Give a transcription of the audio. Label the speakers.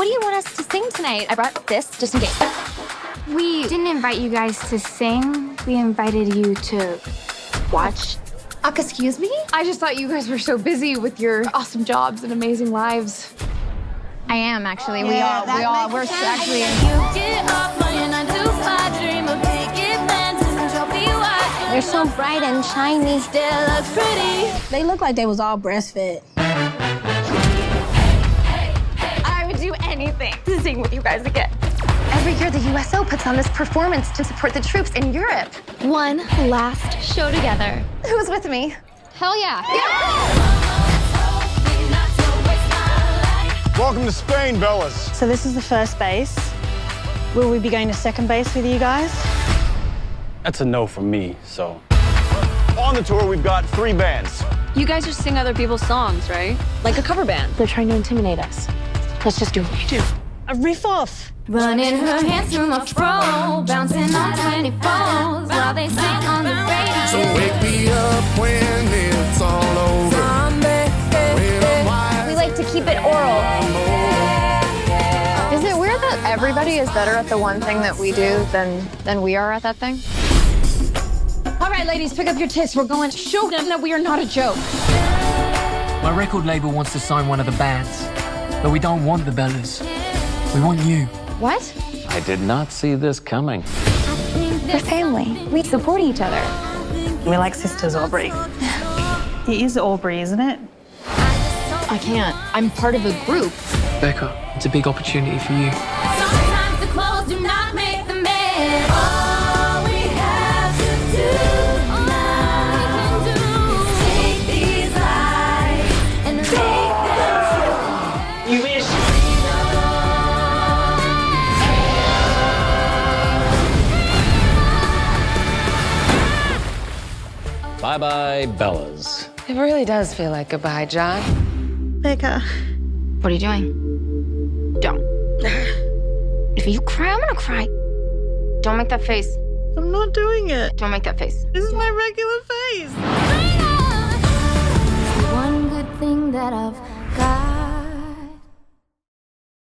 Speaker 1: What do you want us to sing tonight? I brought this just in case.
Speaker 2: We didn't invite you guys to sing. We invited you to watch.
Speaker 1: Excuse me?
Speaker 2: I just thought you guys were so busy with your awesome jobs and amazing lives. I am, actually. We're actually
Speaker 1: They're so bright and shiny.
Speaker 3: Still look pretty. They look like they was all breastfed.
Speaker 1: I would do anything to sing with you guys again. Every year, the USO puts on this performance to support the troops in Europe. One last show together. Who's with me?
Speaker 2: Hell yeah.
Speaker 4: Welcome to Spain, Bellas.
Speaker 5: So this is the first base. Will we be going to second base with you guys?
Speaker 6: That's a no from me, so.
Speaker 4: On the tour, we've got 3 bands.
Speaker 7: You guys just sing other people's songs, right? Like a cover band.
Speaker 1: They're trying to intimidate us. Let's just do what we do.
Speaker 5: A riff off.
Speaker 3: Running her hands through my fro, bouncing on 24s while they sing on the radio.
Speaker 8: So wake me up when it's all over.
Speaker 1: We like to keep it oral.
Speaker 2: Is it weird that everybody is better at the one thing that we do than we are at that thing? All right, ladies, pick up your tits. We're going to show them that we are not a joke.
Speaker 9: My record label wants to sign one of the bands, but we don't want the Bellas. We want you.
Speaker 2: What?
Speaker 6: I did not see this coming.
Speaker 1: We're family. We support each other.
Speaker 5: We're like sisters, Aubrey. It is Aubrey, isn't it?
Speaker 2: I can't. I'm part of a group.
Speaker 9: Beca, it's a big opportunity for you.
Speaker 3: Sometimes the clothes do not make the man. All we have to do is take these lies and make them true.
Speaker 5: You wish.
Speaker 6: Bye-bye, Bellas.
Speaker 7: It really does feel like goodbye, John.
Speaker 5: Beca.
Speaker 2: What are you doing? Don't. If you cry, I'm gonna cry. Don't make that face.
Speaker 5: I'm not doing it.
Speaker 2: Don't make that face.
Speaker 5: This is my regular face.
Speaker 3: One good thing that I've